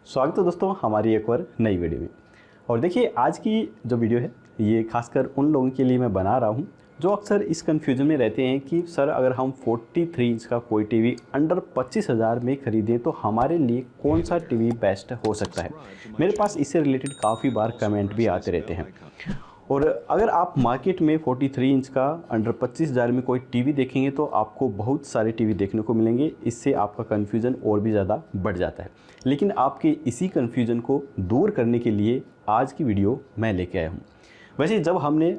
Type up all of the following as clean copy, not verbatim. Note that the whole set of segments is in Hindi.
स्वागत है दोस्तों हमारी एक और नई वीडियो में। और देखिए आज की जो वीडियो है ये खासकर उन लोगों के लिए मैं बना रहा हूँ जो अक्सर इस कन्फ्यूजन में रहते हैं कि सर अगर हम 43 इंच का कोई टीवी अंडर 25,000 में ख़रीदें तो हमारे लिए कौन सा टीवी बेस्ट हो सकता है। मेरे पास इससे रिलेटेड काफ़ी बार कमेंट भी आते रहते हैं। और अगर आप मार्केट में 43 इंच का अंडर 25,000 में कोई टीवी देखेंगे तो आपको बहुत सारे टीवी देखने को मिलेंगे। इससे आपका कन्फ्यूज़न और भी ज़्यादा बढ़ जाता है। लेकिन आपके इसी कन्फ्यूज़न को दूर करने के लिए आज की वीडियो मैं लेके आया हूँ। वैसे जब हमने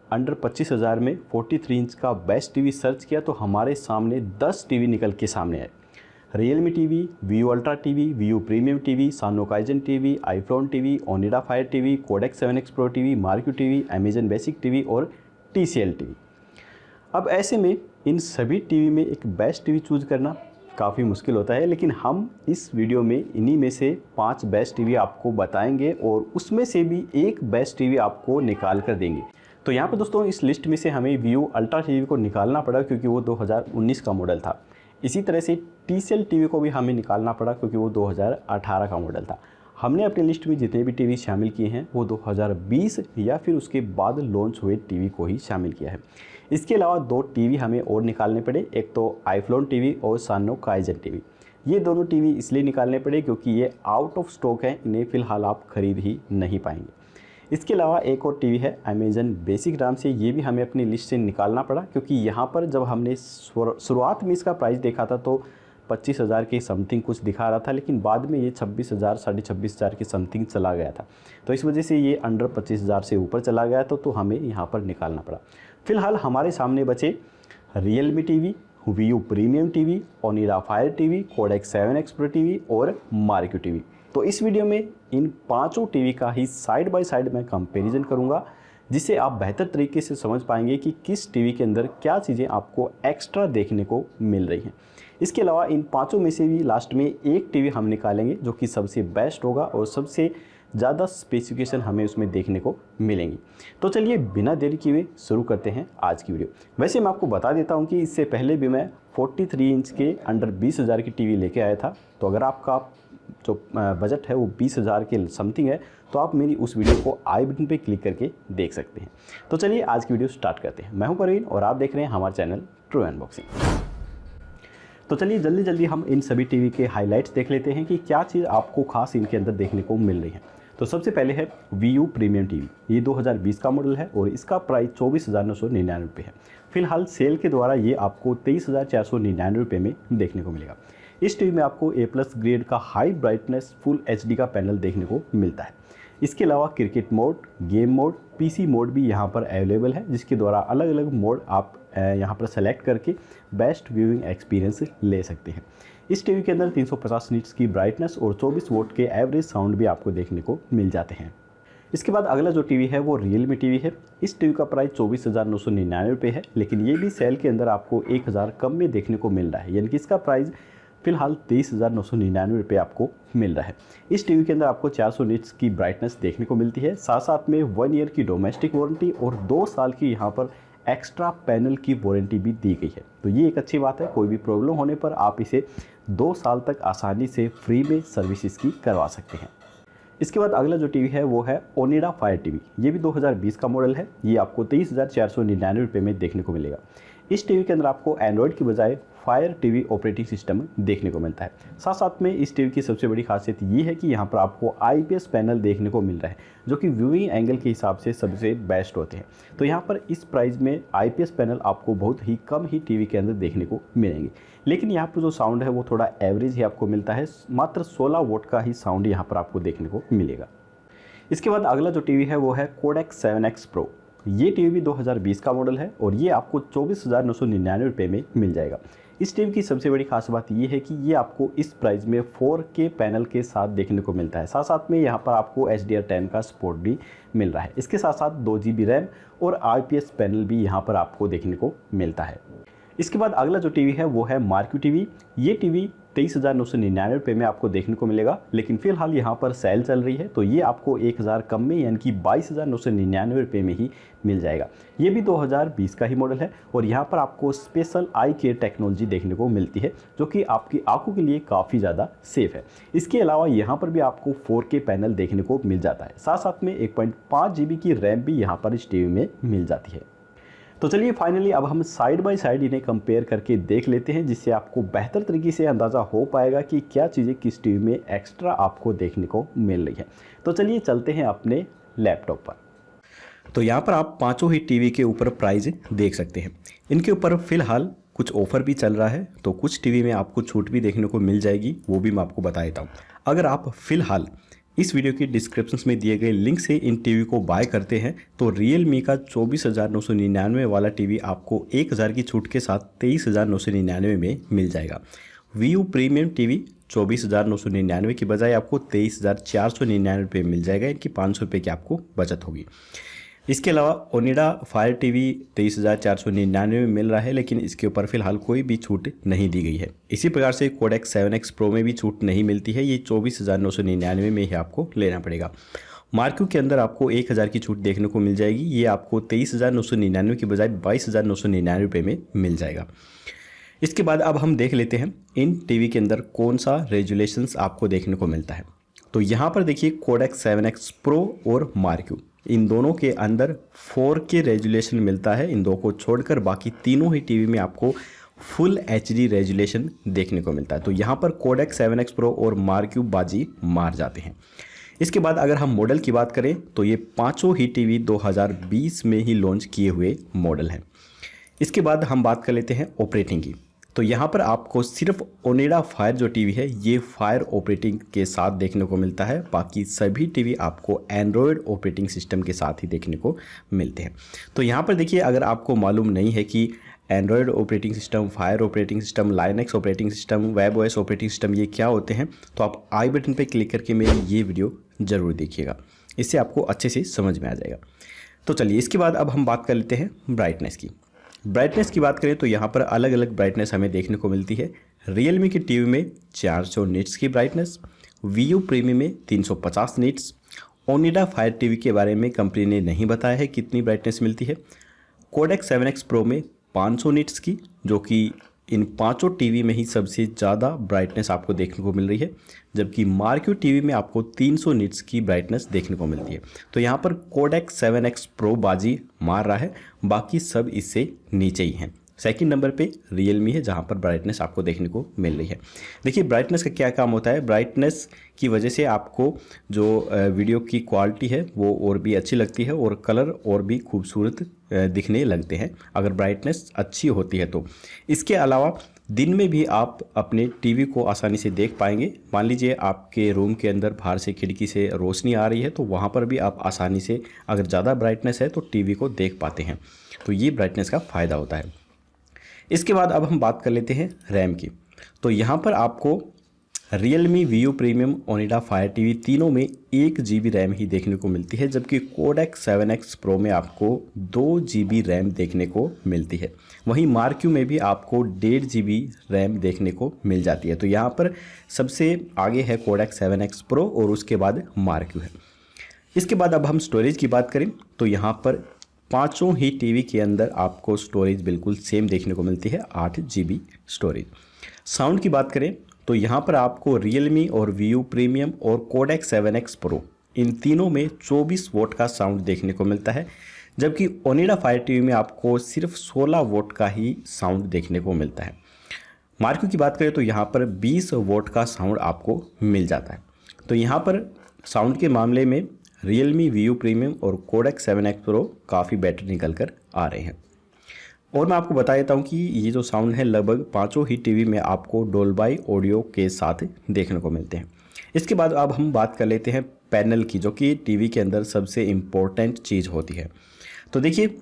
अंडर 25,000 में 43 इंच का बेस्ट टीवी सर्च किया तो हमारे सामने 10 टीवी निकल के सामने आए। Realme TV, Vu ultra TV, Vu premium TV, Sanyo Kaizen TV, iFFalcon TV, Onida fire TV, Kodak 7X pro TV, MarQ TV, Amazon basic TV और TCL टीवी। अब ऐसे में इन सभी टीवी में एक बेस्ट टीवी चूज़ करना काफ़ी मुश्किल होता है, लेकिन हम इस वीडियो में इन्हीं में से 5 बेस्ट टीवी आपको बताएंगे और उसमें से भी एक बेस्ट टीवी आपको निकाल कर देंगे। तो यहाँ पर दोस्तों इस लिस्ट में से हमें वीयू अल्ट्रा टीवी को निकालना पड़ा क्योंकि वो 2019 का मॉडल था। इसी तरह से TCL टीवी को भी हमें निकालना पड़ा क्योंकि वो 2018 का मॉडल था। हमने अपनी लिस्ट में जितने भी टीवी शामिल किए हैं वो 2020 या फिर उसके बाद लॉन्च हुए टीवी को ही शामिल किया है। इसके अलावा 2 टीवी हमें और निकालने पड़े, एक तो आईफ्लोन टीवी और सानो काइजन टीवी। ये दोनों टीवी इसलिए निकालने पड़े क्योंकि ये आउट ऑफ स्टॉक हैं, इन्हें फ़िलहाल आप खरीद ही नहीं पाएंगे। इसके अलावा एक और टीवी है अमेजन बेसिक नाम से, ये भी हमें अपनी लिस्ट से निकालना पड़ा क्योंकि यहाँ पर जब हमने शुरुआत में इसका प्राइस देखा था तो 25,000 के समथिंग कुछ दिखा रहा था, लेकिन बाद में ये 26,000 साढ़े 26,000 के समथिंग चला गया था। तो इस वजह से ये अंडर 25,000 से ऊपर चला गया तो हमें यहाँ पर निकालना पड़ा। फ़िलहाल हमारे सामने बचे Realme TV, Vu premium TV, Onida fire TV, Kodak 7X pro TV और मार्क्यू टीवी। तो इस वीडियो में इन पांचों टीवी का ही साइड बाय साइड मैं कंपैरिजन करूंगा, जिससे आप बेहतर तरीके से समझ पाएंगे कि किस टीवी के अंदर क्या चीज़ें आपको एक्स्ट्रा देखने को मिल रही हैं। इसके अलावा इन पांचों में से भी लास्ट में एक टीवी हम निकालेंगे जो कि सबसे बेस्ट होगा और सबसे ज़्यादा स्पेसिफिकेशन हमें उसमें देखने को मिलेंगी। तो चलिए बिना देरी किए शुरू करते हैं आज की वीडियो। वैसे मैं आपको बता देता हूं कि इससे पहले भी मैं 43 इंच के अंडर 20,000 की टीवी लेके आया था। तो अगर आपका जो बजट है वो 20,000 के समथिंग है तो आप मेरी उस वीडियो को आई बटन पे क्लिक करके देख सकते हैं। तो चलिए आज की वीडियो स्टार्ट करते हैं। मैं हूं परवीन और आप देख रहे हैं हमारा चैनल ट्रू अनबॉक्सिंग। तो चलिए जल्दी जल्दी हम इन सभी टीवी के हाइलाइट्स देख लेते हैं कि क्या चीज़ आपको खास इनके अंदर देखने को मिल रही है। तो सबसे पहले है वीयू प्रीमियम टीवी। ये 2020 का मॉडल है और इसका प्राइस 24,999 रुपये है। फिलहाल सेल के द्वारा ये आपको 23,499 रुपये में देखने को मिलेगा। इस टीवी में आपको A+ ग्रेड का हाई ब्राइटनेस फुल HD का पैनल देखने को मिलता है। इसके अलावा cricket mode, game mode, PC mode भी यहाँ पर अवेलेबल है, जिसके द्वारा अलग अलग मोड आप यहाँ पर सेलेक्ट करके बेस्ट व्यूइंग एक्सपीरियंस ले सकते हैं। इस टीवी के अंदर 350 निट्स की ब्राइटनेस और 24 वोट के एवरेज साउंड भी आपको देखने को मिल जाते हैं। इसके बाद अगला जो टीवी है वो रियलमी टीवी है। इस टीवी का प्राइस 24,999 रुपये है, लेकिन ये भी सेल के अंदर आपको 1,000 कम में देखने को मिल रहा है, यानी कि इसका प्राइस फिलहाल 23,999 रुपये आपको मिल रहा है। इस टीवी के अंदर आपको 400 निट्स की ब्राइटनेस देखने को मिलती है, साथ साथ में 1 ईयर की डोमेस्टिक वारंटी और 2 साल की यहाँ पर एक्स्ट्रा पैनल की वारंटी भी दी गई है। तो ये एक अच्छी बात है, कोई भी प्रॉब्लम होने पर आप इसे 2 साल तक आसानी से फ्री में सर्विस इसकी करवा सकते हैं। इसके बाद अगला जो टीवी है वो है ओनिडा फायर टीवी। ये भी 2020 का मॉडल है। ये आपको 23,499 रुपये में देखने को मिलेगा। इस टीवी के अंदर आपको एंड्रॉयड की बजाय फायर टीवी ऑपरेटिंग सिस्टम देखने को मिलता है। साथ साथ में इस टीवी की सबसे बड़ी खासियत ये है कि यहाँ पर आपको IPS पैनल देखने को मिल रहा है, जो कि व्यूइंग एंगल के हिसाब से सबसे बेस्ट होते हैं। तो यहाँ पर इस प्राइस में IPS पैनल आपको बहुत ही कम ही टीवी के अंदर देखने को मिलेंगे, लेकिन यहाँ पर जो साउंड है वो थोड़ा एवरेज ही आपको मिलता है। मात्र 16 वोट का ही साउंड यहाँ पर आपको देखने को मिलेगा। इसके बाद अगला जो टीवी है वो है कोडेक 7X प्रो। ये टीवी भी 2020 का मॉडल है और ये आपको 24,999 रुपये में मिल जाएगा। इस टीवी की सबसे बड़ी खास बात ये है कि ये आपको इस प्राइस में 4K पैनल के साथ देखने को मिलता है। साथ साथ में यहाँ पर आपको HDR10 का सपोर्ट भी मिल रहा है। इसके साथ साथ 2 GB रैम और IPS पैनल भी यहाँ पर आपको देखने को मिलता है। इसके बाद अगला जो टीवी है वो है मार्क्यू टीवी। ये टीवी 23,999 में आपको देखने को मिलेगा। लेकिन फिलहाल यहाँ पर सेल चल रही है तो ये आपको 1,000 कम में यानी कि 22,999 में ही मिल जाएगा। ये भी 2020 का ही मॉडल है और यहाँ पर आपको स्पेशल आई केयर टेक्नोलॉजी देखने को मिलती है जो कि आपकी आंखों के लिए काफ़ी ज़्यादा सेफ है। इसके अलावा यहाँ पर भी आपको 4K पैनल देखने को मिल जाता है। साथ साथ में 1.5 GB की रैम भी यहाँ पर इस टीवी में मिल जाती है। तो चलिए फाइनली अब हम साइड बाय साइड इन्हें कंपेयर करके देख लेते हैं, जिससे आपको बेहतर तरीके से अंदाज़ा हो पाएगा कि क्या चीज़ें किस टीवी में एक्स्ट्रा आपको देखने को मिल रही है। तो चलिए चलते हैं अपने लैपटॉप पर। तो यहाँ पर आप पांचों ही टीवी के ऊपर प्राइस देख सकते हैं। इनके ऊपर फ़िलहाल कुछ ऑफ़र भी चल रहा है, तो कुछ टीवी में आपको छूट भी देखने को मिल जाएगी, वो भी मैं आपको बता देता हूँ। अगर आप फ़िलहाल इस वीडियो की डिस्क्रिप्शन में दिए गए लिंक से इन टीवी को बाय करते हैं तो Realme का 24,999 वाला टीवी आपको 1,000 की छूट के साथ 23,999 में मिल जाएगा। Viu प्रीमियम टीवी 24,999 की बजाय आपको 23,499 रुपये मिल जाएगा, इनकी 500 रुपये की आपको बचत होगी। इसके अलावा ओनिडा फायर टीवी 23,499 में मिल रहा है, लेकिन इसके ऊपर फिलहाल कोई भी छूट नहीं दी गई है। इसी प्रकार से कोडेक 7X प्रो में भी छूट नहीं मिलती है, ये 24,999 में ही आपको लेना पड़ेगा। मार्क्यू के अंदर आपको 1,000 की छूट देखने को मिल जाएगी, ये आपको 23,999 की बजाय 22,999 रुपये में मिल जाएगा। इसके बाद अब हम देख लेते हैं इन टीवी के अंदर कौन सा रेजुलेशंस आपको देखने को मिलता है। तो यहाँ पर देखिए कोडेक 7X प्रो और मार्क्यू, इन दोनों के अंदर 4K रेजुलेशन मिलता है। इन दो को छोड़कर बाकी तीनों ही टीवी में आपको फुल HD रेजुलेशन देखने को मिलता है। तो यहाँ पर कोडेक 7X प्रो और मार्क्यू बाजी मार जाते हैं। इसके बाद अगर हम मॉडल की बात करें तो ये पांचों ही टीवी 2020 में ही लॉन्च किए हुए मॉडल हैं। इसके बाद हम बात कर लेते हैं ऑपरेटिंग की। तो यहाँ पर आपको सिर्फ ओनिडा फायर जो टीवी है ये फायर ऑपरेटिंग के साथ देखने को मिलता है, बाकी सभी टीवी आपको एंड्रॉयड ऑपरेटिंग सिस्टम के साथ ही देखने को मिलते हैं। तो यहाँ पर देखिए, अगर आपको मालूम नहीं है कि Android operating system, fire operating system, Linux operating system, web OS operating system ये क्या होते हैं, तो आप आई बटन पर क्लिक करके मेरी ये वीडियो ज़रूर देखिएगा, इससे आपको अच्छे से समझ में आ जाएगा। तो चलिए इसके बाद अब हम बात कर लेते हैं ब्राइटनेस की। ब्राइटनेस की बात करें तो यहाँ पर अलग अलग ब्राइटनेस हमें देखने को मिलती है। Realme की टीवी में 400 निट्स की ब्राइटनेस, Viu प्रीमियम में 350 निट्स। ओनिडा फायर टीवी के बारे में कंपनी ने नहीं बताया है कितनी ब्राइटनेस मिलती है। कोडेक 7X प्रो में 500 निट्स की, जो कि इन पांचों टीवी में ही सबसे ज़्यादा ब्राइटनेस आपको देखने को मिल रही है, जबकि मार्क्यू टीवी में आपको 300 निट्स की ब्राइटनेस देखने को मिलती है। तो यहाँ पर कोडेक 7X प्रो बाजी मार रहा है, बाकी सब इससे नीचे ही हैं। सेकंड नंबर पे Realme है जहाँ पर ब्राइटनेस आपको देखने को मिल रही है। देखिए ब्राइटनेस का क्या काम होता है, ब्राइटनेस की वजह से आपको जो वीडियो की क्वालिटी है वो और भी अच्छी लगती है और कलर और भी खूबसूरत दिखने लगते हैं अगर ब्राइटनेस अच्छी होती है तो। इसके अलावा दिन में भी आप अपने टीवी को आसानी से देख पाएंगे। मान लीजिए आपके रूम के अंदर बाहर से खिड़की से रोशनी आ रही है तो वहाँ पर भी आप आसानी से, अगर ज़्यादा ब्राइटनेस है तो टीवी को देख पाते हैं। तो ये ब्राइटनेस का फ़ायदा होता है। इसके बाद अब हम बात कर लेते हैं रैम की। तो यहाँ पर आपको Realme Viu premium, Onida fire TV तीनों में 1 GB रैम ही देखने को मिलती है, जबकि कोडेक 7X प्रो में आपको 2 GB रैम देखने को मिलती है। वहीं मार्क्यू में भी आपको 1.5 GB रैम देखने को मिल जाती है। तो यहाँ पर सबसे आगे है कोडेक 7X प्रो और उसके बाद मार्क्यू है। इसके बाद अब हम स्टोरेज की बात करें तो यहाँ पर पांचों ही टीवी के अंदर आपको स्टोरेज बिल्कुल सेम देखने को मिलती है, 8 GB स्टोरेज। साउंड की बात करें तो यहाँ पर आपको Realme और Viu प्रीमियम और कोडेक 7X प्रो इन तीनों में 24 वोट का साउंड देखने को मिलता है, जबकि ओनिडा फायर टीवी में आपको सिर्फ 16 वोट का ही साउंड देखने को मिलता है। मार्क्यू की बात करें तो यहाँ पर 20 वोट का साउंड आपको मिल जाता है। तो यहाँ पर साउंड के मामले में Realme Viu प्रीमियम और कोडेक 7X प्रो काफ़ी बेटर निकल कर आ रहे हैं। और मैं आपको बता देता हूँ कि ये जो साउंड है लगभग पांचों ही टीवी में आपको डोल्बी ऑडियो के साथ देखने को मिलते हैं। इसके बाद अब हम बात कर लेते हैं पैनल की, जो कि टीवी के अंदर सबसे इम्पोर्टेंट चीज़ होती है। तो देखिए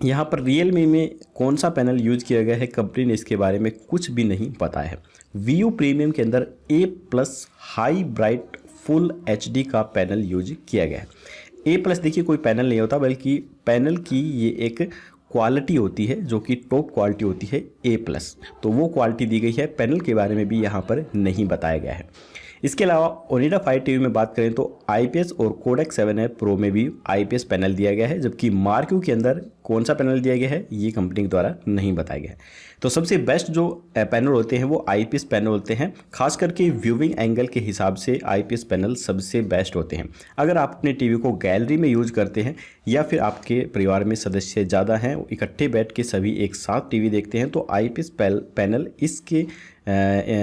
यहाँ पर Realme में कौन सा पैनल यूज किया गया है, कंपनी ने इसके बारे में कुछ भी नहीं बताया है। Viu प्रीमियम के अंदर A+ high bright full HD का पैनल यूज किया गया है। A+ देखिए कोई पैनल नहीं होता, बल्कि पैनल की ये एक क्वालिटी होती है जो कि टॉप क्वालिटी होती है A+, तो वो क्वालिटी दी गई है। पैनल के बारे में भी यहाँ पर नहीं बताया गया है। इसके अलावा ओनिडा फायर टीवी में बात करें तो IPS और कोडेक 7F प्रो में भी IPS पैनल दिया गया है, जबकि मार्क्यू के अंदर कौन सा पैनल दिया गया है ये कंपनी के द्वारा नहीं बताया गया है। तो सबसे बेस्ट जो पैनल होते हैं वो IPS पैनल होते हैं, खास करके व्यूइंग एंगल के हिसाब से IPS पैनल सबसे बेस्ट होते हैं। अगर आप अपने टीवी को गैलरी में यूज करते हैं या फिर आपके परिवार में सदस्य ज़्यादा हैं, इकट्ठे बैठ के सभी एक साथ टीवी देखते हैं, तो IPS पैनल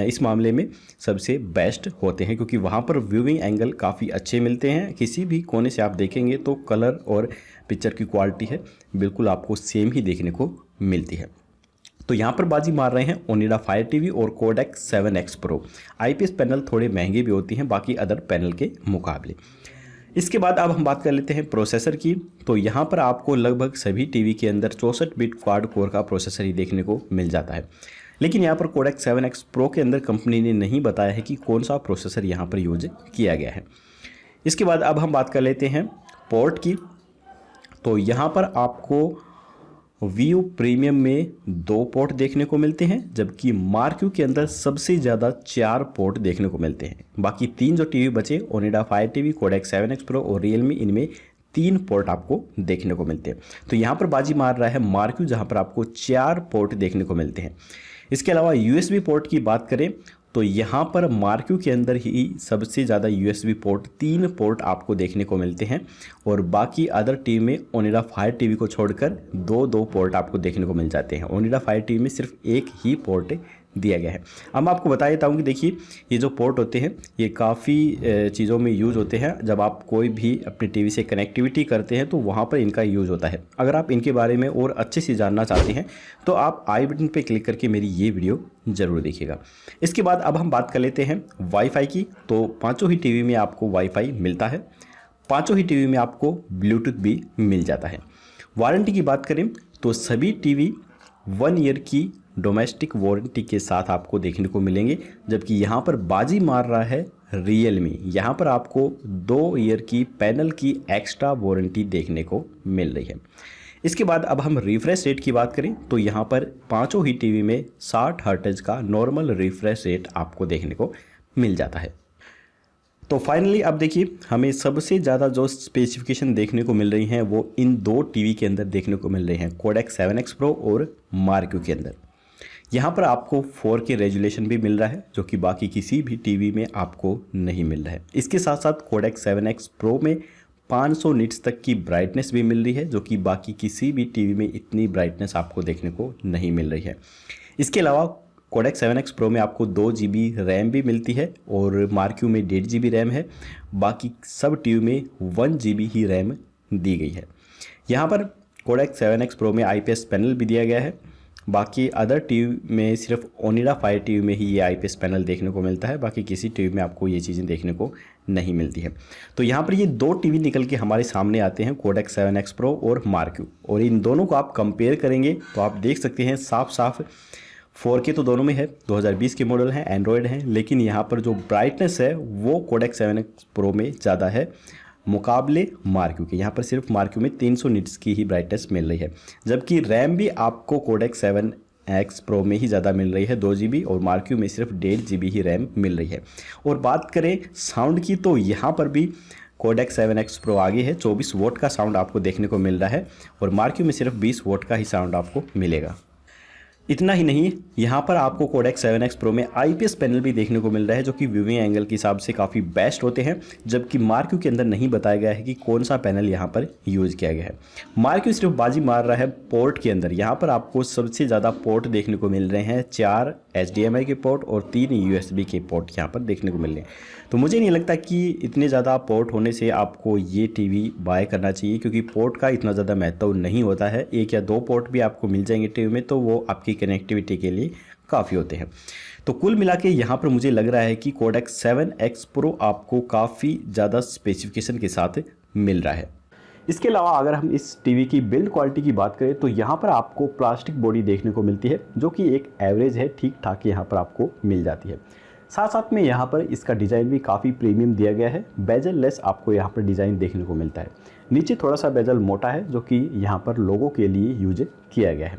इस मामले में सबसे बेस्ट होते हैं, क्योंकि वहाँ पर व्यूइंग एंगल काफ़ी अच्छे मिलते हैं। किसी भी कोने से आप देखेंगे तो कलर और पिक्चर की क्वालिटी है बिल्कुल आपको सेम ही देखने को मिलती है। तो यहाँ पर बाजी मार रहे हैं ओनिडा फायर टीवी और Kodak 7X pro. IPS panel थोड़े महंगे भी होती हैं बाकी अदर पैनल के मुकाबले। इसके बाद अब हम बात कर लेते हैं प्रोसेसर की। तो यहाँ पर आपको लगभग सभी टीवी के अंदर 64 बिट क्वाड कोर का प्रोसेसर ही देखने को मिल जाता है, लेकिन यहाँ पर कोडेक 7X प्रो के अंदर कंपनी ने नहीं बताया है कि कौन सा प्रोसेसर यहाँ पर यूज किया गया है। इसके बाद अब हम बात कर लेते हैं पोर्ट की। तो यहाँ पर आपको व्यू प्रीमियम में 2 पोर्ट देखने को मिलते हैं, जबकि मार्क्यू के अंदर सबसे ज़्यादा 4 पोर्ट देखने को मिलते हैं। बाकी 3 जो टीवी बचे Onida fire TV, Kodak 7X pro और रियलमी, इनमें 3 पोर्ट आपको देखने को मिलते हैं। तो यहाँ पर बाजी मार रहा है मार्क्यू, जहाँ पर आपको 4 पोर्ट देखने को मिलते हैं। इसके अलावा USB पोर्ट की बात करें तो यहाँ पर मार्क्यू के अंदर ही सबसे ज़्यादा USB पोर्ट 3 पोर्ट आपको देखने को मिलते हैं, और बाकी अदर टीवी में ओनिडा फायर टीवी को छोड़कर 2-2 पोर्ट आपको देखने को मिल जाते हैं। ओनिडा फायर टीवी में सिर्फ 1 ही पोर्ट दिया गया है। अब मैं आपको बता देता हूँ कि देखिए ये जो पोर्ट होते हैं ये काफ़ी चीज़ों में यूज़ होते हैं। जब आप कोई भी अपने टीवी से कनेक्टिविटी करते हैं तो वहाँ पर इनका यूज़ होता है। अगर आप इनके बारे में और अच्छे से जानना चाहते हैं तो आप आई बटन पर क्लिक करके मेरी ये वीडियो ज़रूर देखिएगा। इसके बाद अब हम बात कर लेते हैं वाईफाई की। तो पाँचों ही टीवी में आपको वाईफाई मिलता है, पाँचों ही टीवी में आपको ब्लूटूथ भी मिल जाता है। वारंटी की बात करें तो सभी टीवी 1 ईयर की डोमेस्टिक वारंटी के साथ आपको देखने को मिलेंगे, जबकि यहाँ पर बाजी मार रहा है रियलमी। यहाँ पर आपको 2 ईयर की पैनल की एक्स्ट्रा वारंटी देखने को मिल रही है। इसके बाद अब हम रिफ्रेश रेट की बात करें तो यहाँ पर पाँचों ही टीवी में 60 हर्ट्ज का नॉर्मल रिफ्रेश रेट आपको देखने को मिल जाता है। तो फाइनली अब देखिए हमें सबसे ज़्यादा जो स्पेसिफिकेशन देखने को मिल रही हैं वो इन 2 टीवी के अंदर देखने को मिल रही हैं, कोडेक 7X प्रो और मार्क्यू के अंदर। यहाँ पर आपको 4K रेजुलेशन भी मिल रहा है, जो कि बाकी किसी भी टीवी में आपको नहीं मिल रहा है। इसके साथ साथ कोडेक 7X प्रो में 500 निट्स तक की ब्राइटनेस भी मिल रही है, जो कि बाकी किसी भी टीवी में इतनी ब्राइटनेस आपको देखने को नहीं मिल रही है। इसके अलावा कोडेक 7X प्रो में आपको 2 GB रैम भी मिलती है और मार्क्यू में 1.5 GB रैम है। बाकी सब टीवी में 1 GB ही रैम दी गई है। यहाँ पर कोडेक 7X प्रो में IPS पैनल भी दिया गया है। बाकी अदर टीवी में सिर्फ ओनिडा फायर टीवी में ही ये IPS पैनल देखने को मिलता है, बाकी किसी टीवी में आपको ये चीज़ें देखने को नहीं मिलती है। तो यहाँ पर ये 2 टीवी निकल के हमारे सामने आते हैं, कोडेक 7X प्रो और मार्क्यू, और इन दोनों को आप कंपेयर करेंगे तो आप देख सकते हैं साफ साफ 4K तो दोनों में है, 2020 के मॉडल हैं, एंड्रॉयड हैं, लेकिन यहाँ पर जो ब्राइटनेस है वो कोडेक 7X प्रो में ज़्यादा है मुकाबले मार्क्यू के। यहाँ पर सिर्फ मार्क्यू में 300 निट्स की ही ब्राइटनेस मिल रही है, जबकि रैम भी आपको कोडेक 7X प्रो में ही ज़्यादा मिल रही है 2 GB, और मार्क्यू में सिर्फ 1.5 GB ही रैम मिल रही है। और बात करें साउंड की तो यहाँ पर भी कोडेक 7X प्रो आगे है, 24 वोट का साउंड आपको देखने को मिल रहा है, और मार्क्यू में सिर्फ 20 वोट का ही साउंड आपको मिलेगा। इतना ही नहीं, यहाँ पर आपको कोडेक 7X प्रो में IPS पैनल भी देखने को मिल रहा है, जो कि व्यूइंग एंगल के हिसाब से काफ़ी बेस्ट होते हैं, जबकि मार्क्यू के अंदर नहीं बताया गया है कि कौन सा पैनल यहाँ पर यूज़ किया गया है। मार्क्यू सिर्फ बाजी मार रहा है पोर्ट के अंदर। यहाँ पर आपको सबसे ज़्यादा पोर्ट देखने को मिल रहे हैं, 4 HDMI के पोर्ट और 3 USB के पोर्ट यहाँ पर देखने को मिल रहे हैं। तो मुझे नहीं लगता कि इतने ज़्यादा पोर्ट होने से आपको ये टीवी बाय करना चाहिए, क्योंकि पोर्ट का इतना ज़्यादा महत्व नहीं होता है। 1 या 2 पोर्ट भी आपको मिल जाएंगे टीवी में, तो वो आपकी कनेक्टिविटी के लिए काफ़ी होते हैं। तो कुल मिला के यहाँ पर मुझे लग रहा है कि कोडेक 7X प्रो आपको काफ़ी ज़्यादा स्पेसिफिकेशन के साथ मिल रहा है। इसके अलावा अगर हम इस टीवी की बिल्ड क्वालिटी की बात करें तो यहाँ पर आपको प्लास्टिक बॉडी देखने को मिलती है, जो कि एक एवरेज है, ठीक ठाक यहाँ पर आपको मिल जाती है। साथ साथ में यहाँ पर इसका डिज़ाइन भी काफ़ी प्रीमियम दिया गया है। बेजल लेस आपको यहाँ पर डिज़ाइन देखने को मिलता है। नीचे थोड़ा सा बेजल मोटा है जो कि यहाँ पर लोगों के लिए यूज किया गया है।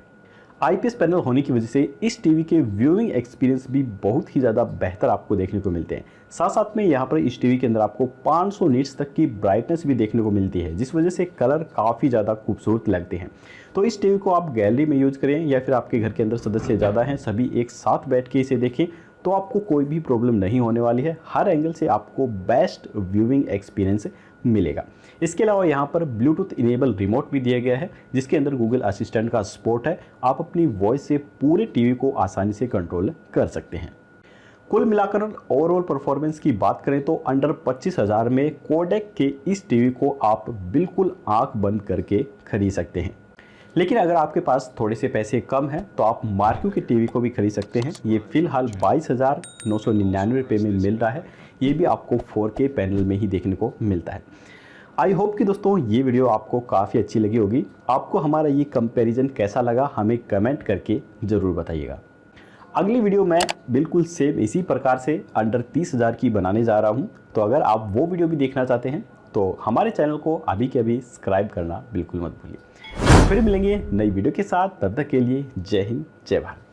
आईपीएस पैनल होने की वजह से इस टीवी के व्यूइंग एक्सपीरियंस भी बहुत ही ज़्यादा बेहतर आपको देखने को मिलते हैं। साथ साथ में यहाँ पर इस टीवी के अंदर आपको 500 निट्स तक की ब्राइटनेस भी देखने को मिलती है, जिस वजह से कलर काफ़ी ज़्यादा खूबसूरत लगते हैं। तो इस टीवी को आप गैलरी में यूज़ करें या फिर आपके घर के अंदर सदस्य ज़्यादा हैं, सभी एक साथ बैठ के इसे देखें, तो आपको कोई भी प्रॉब्लम नहीं होने वाली है। हर एंगल से आपको बेस्ट व्यूइंग एक्सपीरियंस मिलेगा। इसके अलावा यहाँ पर ब्लूटूथ इनेबल रिमोट भी दिया गया है, जिसके अंदर गूगल असिस्टेंट का सपोर्ट है। आप अपनी वॉइस से पूरे टीवी को आसानी से कंट्रोल कर सकते हैं। कुल मिलाकर ओवरऑल परफॉर्मेंस की बात करें तो अंडर 25,000 में कोडेक के इस टीवी को आप बिल्कुल आंख बंद करके खरीद सकते हैं। लेकिन अगर आपके पास थोड़े से पैसे कम हैं तो आप मार्क्यू के टीवी को भी खरीद सकते हैं। ये फिलहाल 22,999 रुपये में मिल रहा है। ये भी आपको 4K पैनल में ही देखने को मिलता है। आई होप कि दोस्तों ये वीडियो आपको काफ़ी अच्छी लगी होगी। आपको हमारा ये कंपैरिजन कैसा लगा हमें कमेंट करके ज़रूर बताइएगा। अगली वीडियो मैं बिल्कुल सेम इसी प्रकार से अंडर 30,000 की बनाने जा रहा हूँ। तो अगर आप वो वीडियो भी देखना चाहते हैं तो हमारे चैनल को अभी के अभी सब्सक्राइब करना बिल्कुल मत भूलिए। फिर मिलेंगे नई वीडियो के साथ, तब तक के लिए जय हिंद जय भारत।